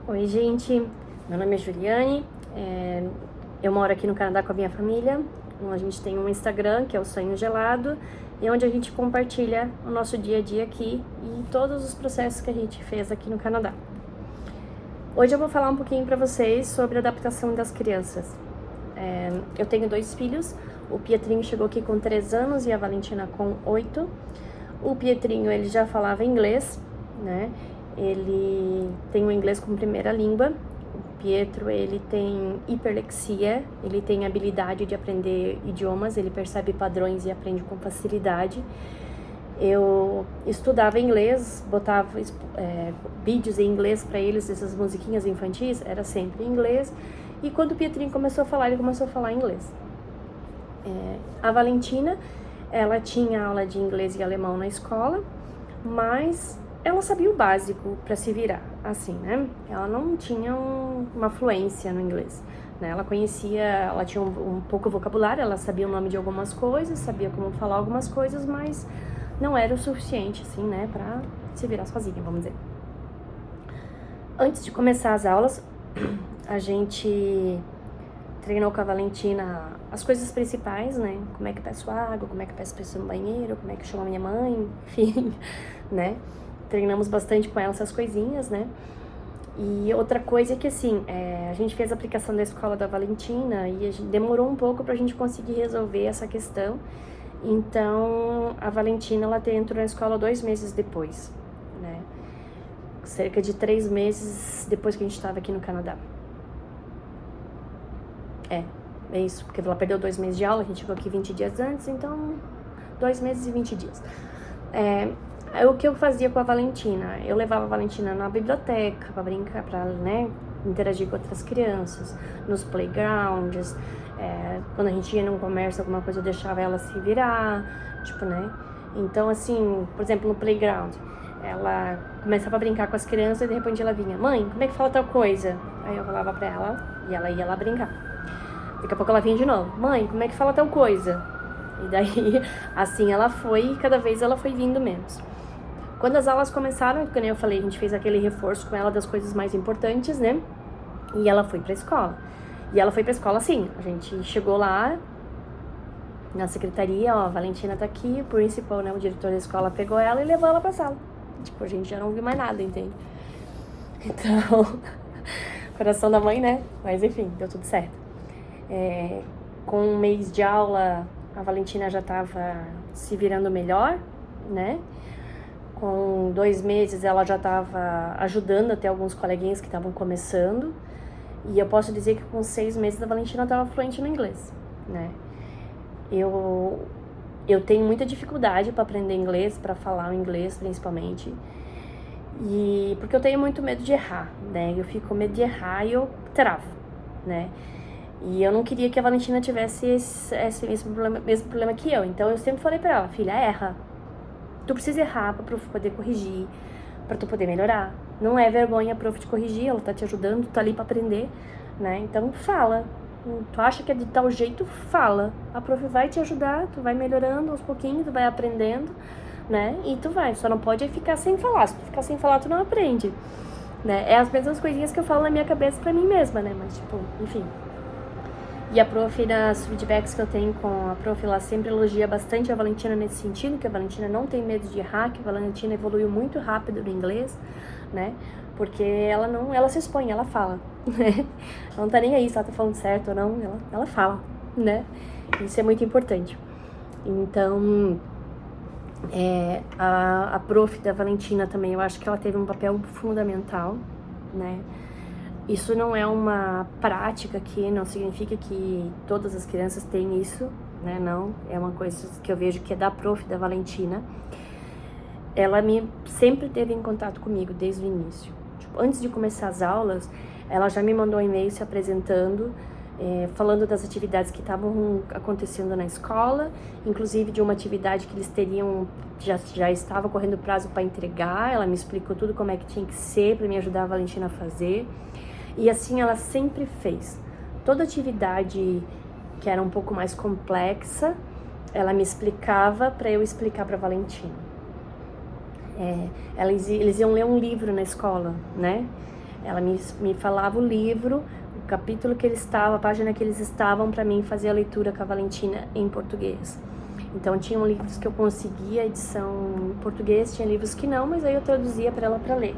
Oi, gente. Meu nome é Juliane. Eu moro aqui no Canadá com a minha família. A gente tem um Instagram, que é o Sonho Gelado, e onde a gente compartilha o nosso dia a dia aqui e todos os processos que a gente fez aqui no Canadá. Hoje eu vou falar um pouquinho para vocês sobre a adaptação das crianças. Eu tenho 2 filhos. O Pietrinho chegou aqui com 3 anos e a Valentina com 8. O Pietrinho, ele já falava inglês, né? Ele tem o inglês como primeira língua. O Pietro, ele tem hiperlexia, ele tem habilidade de aprender idiomas, ele percebe padrões e aprende com facilidade. Eu estudava inglês, botava vídeos em inglês para eles, essas musiquinhas infantis, era sempre em inglês. E quando o Pietrinho começou a falar, ele começou a falar inglês. A Valentina, ela tinha aula de inglês e alemão na escola, mas ela sabia o básico para se virar, assim, né? Ela não tinha uma fluência no inglês, né? Ela conhecia, ela tinha um pouco vocabulário, ela sabia o nome de algumas coisas, sabia como falar algumas coisas, mas não era o suficiente, assim, né, para se virar sozinha, vamos dizer. Antes de começar as aulas, a gente treinou com a Valentina as coisas principais, né? Como é que peço água, como é que peço pessoa no banheiro, como é que chama minha mãe, enfim, né? Treinamos bastante com ela essas coisinhas, né? E outra coisa é que, assim, a gente fez a aplicação da escola da Valentina e demorou um pouco pra gente conseguir resolver essa questão. Então, a Valentina, ela entrou na escola 2 meses depois, né? Cerca de 3 meses depois que a gente tava aqui no Canadá. É isso, porque ela perdeu 2 meses de aula, a gente chegou aqui 20 dias antes, então 2 meses e 20 dias. O que eu fazia com a Valentina? Eu levava a Valentina na biblioteca pra brincar, pra, né, interagir com outras crianças, nos playgrounds, quando a gente ia num comércio, alguma coisa, eu deixava ela se virar, tipo, né? Então, assim, por exemplo, no playground, ela começava a brincar com as crianças e de repente ela vinha, mãe, como é que fala tal coisa? Aí eu falava pra ela e ela ia lá brincar. Daqui a pouco ela vinha de novo, mãe, como é que fala tal coisa? E daí, assim ela foi, e cada vez ela foi vindo menos. Quando as aulas começaram, como eu falei, a gente fez aquele reforço com ela das coisas mais importantes, né? E ela foi pra escola. E ela foi pra escola assim, a gente chegou lá na secretaria, ó, a Valentina tá aqui, o principal, né, o diretor da escola pegou ela e levou ela pra sala. Tipo, a gente já não viu mais nada, entende? Então, coração da mãe, né? Mas enfim, deu tudo certo. Com 1 mês de aula, a Valentina já tava se virando melhor, né? Com 2 meses ela já estava ajudando até alguns coleguinhas que estavam começando. E eu posso dizer que com 6 meses a Valentina estava fluente no inglês, né? Eu tenho muita dificuldade para aprender inglês, para falar o inglês principalmente. E porque eu tenho muito medo de errar, né? Eu fico com medo de errar e eu travo, né? E eu não queria que a Valentina tivesse esse mesmo problema que eu. Então eu sempre falei para ela, filha, erra. Tu precisa errar pra prof poder corrigir, pra tu poder melhorar. Não é vergonha a prof te corrigir, ela tá te ajudando, tu tá ali pra aprender, né? Então fala. Tu acha que é de tal jeito, fala. A prof vai te ajudar, tu vai melhorando aos pouquinhos, tu vai aprendendo, né? E tu vai, só não pode ficar sem falar. Se tu ficar sem falar, tu não aprende, né? É as mesmas coisinhas que eu falo na minha cabeça pra mim mesma, né? Mas tipo, enfim. E a prof, nas feedbacks que eu tenho com a prof, ela sempre elogia bastante a Valentina nesse sentido, que a Valentina não tem medo de errar, que a Valentina evoluiu muito rápido no inglês, né? Porque ela se expõe, ela fala, né? Ela não tá nem aí se ela tá falando certo ou não, ela fala, né? Isso é muito importante. Então, a prof da Valentina também, eu acho que ela teve um papel fundamental, né? Isso não é uma prática que não significa que todas as crianças têm isso, né? Não, é uma coisa que eu vejo que é da prof da Valentina. Ela sempre esteve em contato comigo desde o início. Tipo, antes de começar as aulas, ela já me mandou um e-mail se apresentando, falando das atividades que estavam acontecendo na escola, inclusive de uma atividade que eles teriam, já estava correndo prazo para entregar. Ela me explicou tudo como é que tinha que ser para me ajudar a Valentina a fazer. E assim ela sempre fez. Toda atividade que era um pouco mais complexa, ela me explicava para eu explicar para Valentina. Eles iam ler um livro na escola, né? Ela me falava o livro, o capítulo que ele estava, a página que eles estavam, para mim fazer a leitura com a Valentina em português. Então tinham livros que eu conseguia edição em português, tinha livros que não, mas aí eu traduzia para ela para ler.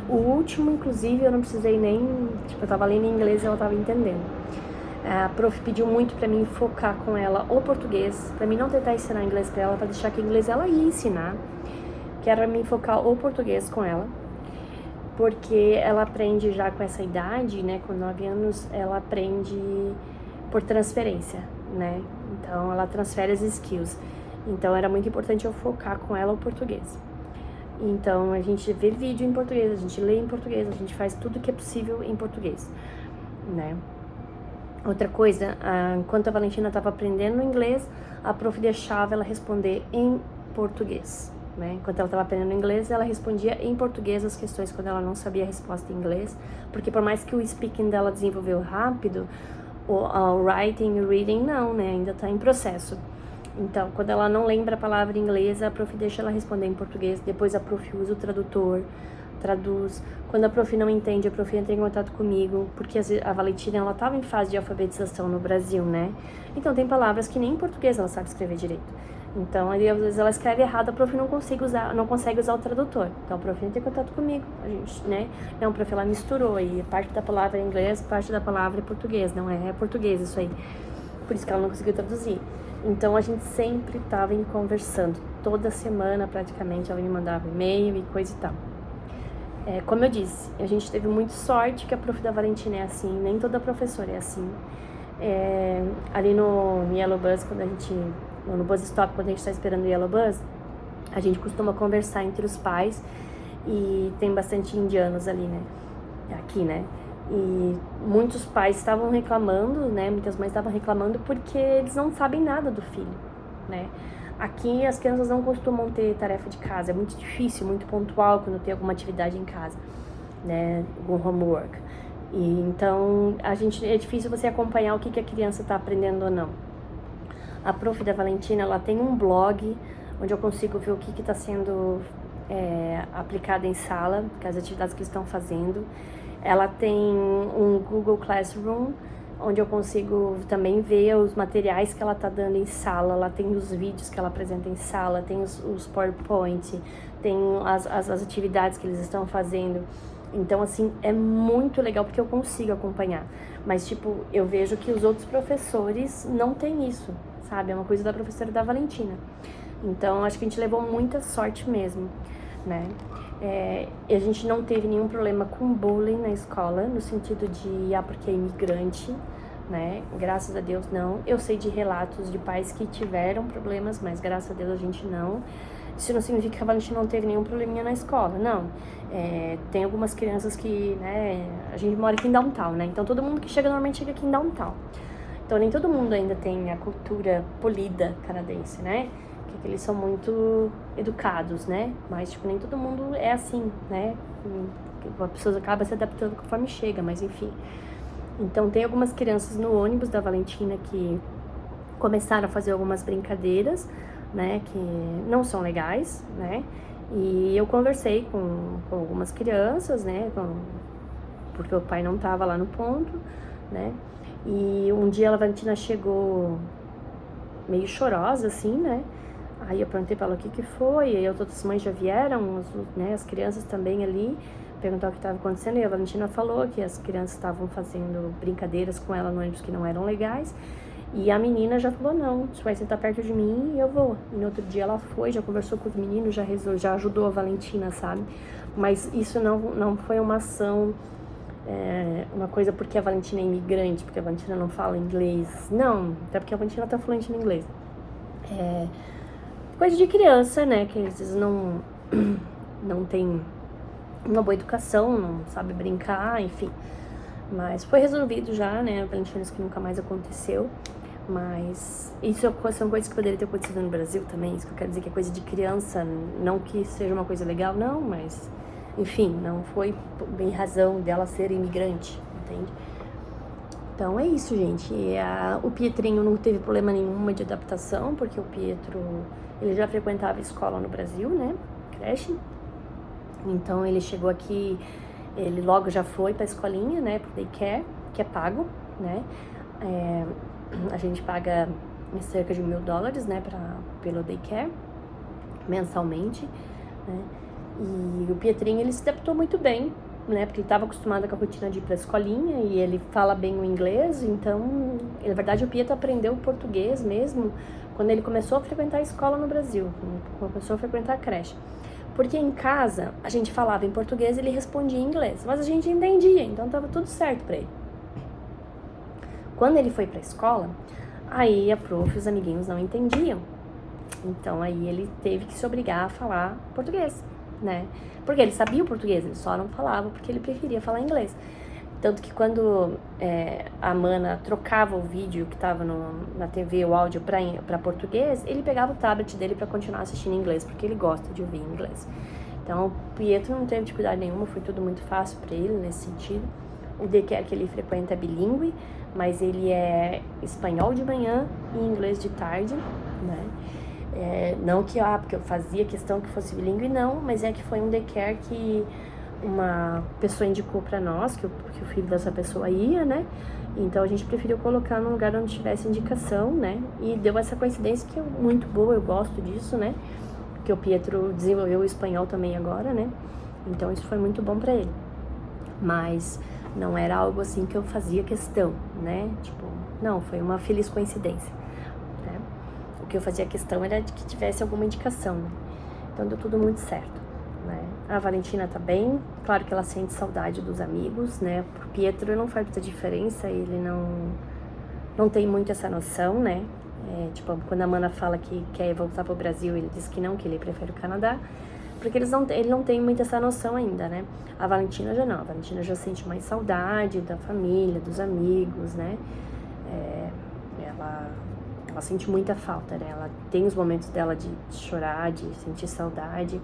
O último, inclusive, eu não precisei nem, tipo, eu tava lendo em inglês e ela tava entendendo. A prof pediu muito para mim focar com ela o português, para mim não tentar ensinar inglês para ela, para deixar que inglês ela ia ensinar, que era me focar o português com ela, porque ela aprende já com essa idade, né, com 9 anos, ela aprende por transferência, né, então ela transfere as skills, então era muito importante eu focar com ela o português. Então a gente vê vídeo em português, a gente lê em português, a gente faz tudo que é possível em português, né. Outra coisa, enquanto a Valentina estava aprendendo inglês, a prof deixava ela responder em português, né? Enquanto ela estava aprendendo inglês, ela respondia em português as questões quando ela não sabia a resposta em inglês, porque por mais que o speaking dela desenvolveu rápido, o writing e o reading não, né? Ainda está em processo. Então, quando ela não lembra a palavra em inglês, a prof deixa ela responder em português, depois a prof usa o tradutor, traduz. Quando a prof não entende, a prof entra em contato comigo, porque a Valentina, ela estava em fase de alfabetização no Brasil, né? Então tem palavras que nem em português ela sabe escrever direito. Então, aí, às vezes ela escreve errado, a prof não consegue usar o tradutor. Então a prof entra em contato comigo, a gente, né? Não, prof, ela misturou e parte da palavra é inglês, parte da palavra é português, não é português isso aí. Por isso que ela não conseguiu traduzir. Então a gente sempre estava conversando, toda semana praticamente ela me mandava e-mail e coisa e tal. Como eu disse, a gente teve muita sorte que a prof da Valentina é assim, nem toda professora é assim. Ali no Yellow Bus, no Bus Stop, quando a gente está esperando o Yellow Bus, a gente costuma conversar entre os pais e tem bastante indianos ali, né? Aqui, né? E muitos pais estavam reclamando, né? Muitas mães estavam reclamando porque eles não sabem nada do filho, né? Aqui as crianças não costumam ter tarefa de casa, é muito difícil, muito pontual quando tem alguma atividade em casa, né, algum homework. E então é difícil você acompanhar o que a criança está aprendendo ou não. A prof da Valentina, ela tem um blog onde eu consigo ver o que está sendo aplicado em sala, as atividades que eles estão fazendo. Ela tem um Google Classroom, onde eu consigo também ver os materiais que ela tá dando em sala, ela tem os vídeos que ela apresenta em sala, tem os PowerPoint, tem as atividades que eles estão fazendo. Então, assim, é muito legal porque eu consigo acompanhar. Mas, tipo, eu vejo que os outros professores não têm isso, sabe? É uma coisa da professora da Valentina. Então, acho que a gente levou muita sorte mesmo, né? A gente não teve nenhum problema com bullying na escola, no sentido de, porque é imigrante, né? Graças a Deus, não. Eu sei de relatos de pais que tiveram problemas, mas graças a Deus a gente não. Isso não significa que a Valentina não teve nenhum probleminha na escola, não. Tem algumas crianças que, né, a gente mora aqui em Downtown, né? Então todo mundo que chega normalmente chega aqui em Downtown. Então nem todo mundo ainda tem a cultura polida canadense, né? Que eles são muito educados, né? Mas, tipo, nem todo mundo é assim, né? A pessoa acaba se adaptando conforme chega, mas enfim. Então, tem algumas crianças no ônibus da Valentina que começaram a fazer algumas brincadeiras, né? Que não são legais, né? E eu conversei com algumas crianças, né? Porque o pai não tava lá no ponto, né? E um dia a Valentina chegou meio chorosa, assim, né? Aí eu perguntei pra ela o que foi, e as outras mães já vieram, né, as crianças também ali, perguntar o que estava acontecendo, e a Valentina falou que as crianças estavam fazendo brincadeiras com ela no ônibus que não eram legais, e a menina já falou, não, você vai sentar perto de mim e eu vou. E no outro dia ela foi, já conversou com os meninos, já ajudou a Valentina, sabe? Mas isso não foi uma ação, uma coisa porque a Valentina é imigrante, porque a Valentina não fala inglês, não, até porque a Valentina tá fluente no inglês. Coisa de criança, né, que às vezes não tem uma boa educação, não sabe brincar, enfim. Mas foi resolvido já, né, Valentina disse que nunca mais aconteceu. Mas isso são coisas que poderiam ter acontecido no Brasil também, isso que eu quero dizer que é coisa de criança, não que seja uma coisa legal, não, mas, enfim, não foi bem razão dela ser imigrante, entende? Então é isso, gente. O Pietrinho não teve problema nenhuma de adaptação, porque o Pietro, ele já frequentava escola no Brasil, né, creche. Então ele chegou aqui Ele logo já foi pra escolinha, né, pro daycare, que é pago, né, a gente paga cerca de $1.000, né, pelo daycare, mensalmente, né, e o Pietrinho, ele se adaptou muito bem, né, porque ele estava acostumado com a rotina de ir pra escolinha e ele fala bem o inglês, então, na verdade, o Pietro aprendeu o português mesmo quando ele começou a frequentar a escola no Brasil, começou a frequentar a creche. Porque em casa, a gente falava em português e ele respondia em inglês, mas a gente entendia, então tava tudo certo pra ele. Quando ele foi pra escola, aí a prof e os amiguinhos não entendiam, então aí ele teve que se obrigar a falar português, né? Porque ele sabia o português, ele só não falava porque ele preferia falar inglês. Tanto que quando a Mana trocava o vídeo que estava na TV, o áudio para português, ele pegava o tablet dele para continuar assistindo em inglês, porque ele gosta de ouvir em inglês. Então, o Pietro não teve dificuldade nenhuma, foi tudo muito fácil para ele nesse sentido. O daycare que ele frequenta é bilíngue, mas ele é espanhol de manhã e inglês de tarde, né? Não que, porque eu fazia questão que fosse bilíngue, não, mas é que foi um daycare que uma pessoa indicou pra nós que o filho dessa pessoa ia, né? Então a gente preferiu colocar num lugar onde tivesse indicação, né? E deu essa coincidência que é muito boa, eu gosto disso, né? Porque o Pietro desenvolveu o espanhol também agora, né? Então isso foi muito bom pra ele. Mas não era algo assim que eu fazia questão, né? Tipo, não, foi uma feliz coincidência, né? O que eu fazia questão era de que tivesse alguma indicação, né? Então deu tudo muito certo, né? A Valentina tá bem, claro que ela sente saudade dos amigos, né? Pro Pietro não faz muita diferença, ele não tem muito essa noção, né? Tipo, quando a Mana fala que quer voltar pro Brasil, ele diz que não, que ele prefere o Canadá, porque ele não tem muito essa noção ainda, né? A Valentina já não, a Valentina já sente mais saudade da família, dos amigos, né? Ela sente muita falta, né? Ela tem os momentos dela de chorar, de sentir saudade,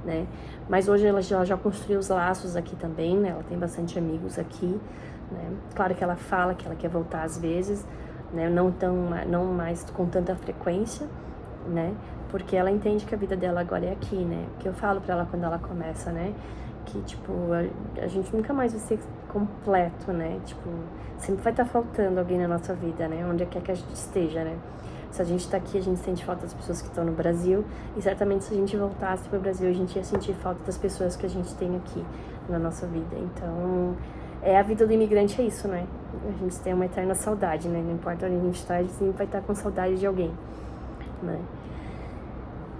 né? Mas hoje ela já construiu os laços aqui também, né? Ela tem bastante amigos aqui, né? Claro que ela fala que ela quer voltar às vezes, né? Não mais com tanta frequência, né? Porque ela entende que a vida dela agora é aqui, né? Que eu falo pra ela quando ela começa, né? Que, tipo, a gente nunca mais vai ser completo, né? Tipo, sempre vai estar faltando alguém na nossa vida, né? Onde quer que a gente esteja, né? Se a gente tá aqui, a gente sente falta das pessoas que estão no Brasil. E certamente se a gente voltasse pro Brasil, a gente ia sentir falta das pessoas que a gente tem aqui na nossa vida. Então, a vida do imigrante é isso, né? A gente tem uma eterna saudade, né? Não importa onde a gente tá, a gente sempre vai estar com saudade de alguém, né?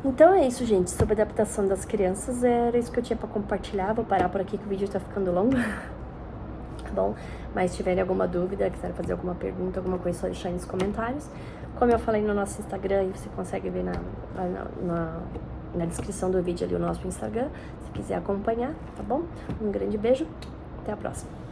Então é isso, gente, sobre a adaptação das crianças, era isso que eu tinha pra compartilhar. Vou parar por aqui que o vídeo tá ficando longo, tá bom? Mas se tiverem alguma dúvida, quiserem fazer alguma pergunta, alguma coisa, só deixar aí nos comentários. Como eu falei no nosso Instagram, você consegue ver na descrição do vídeo ali o nosso Instagram, se quiser acompanhar, tá bom? Um grande beijo, até a próxima.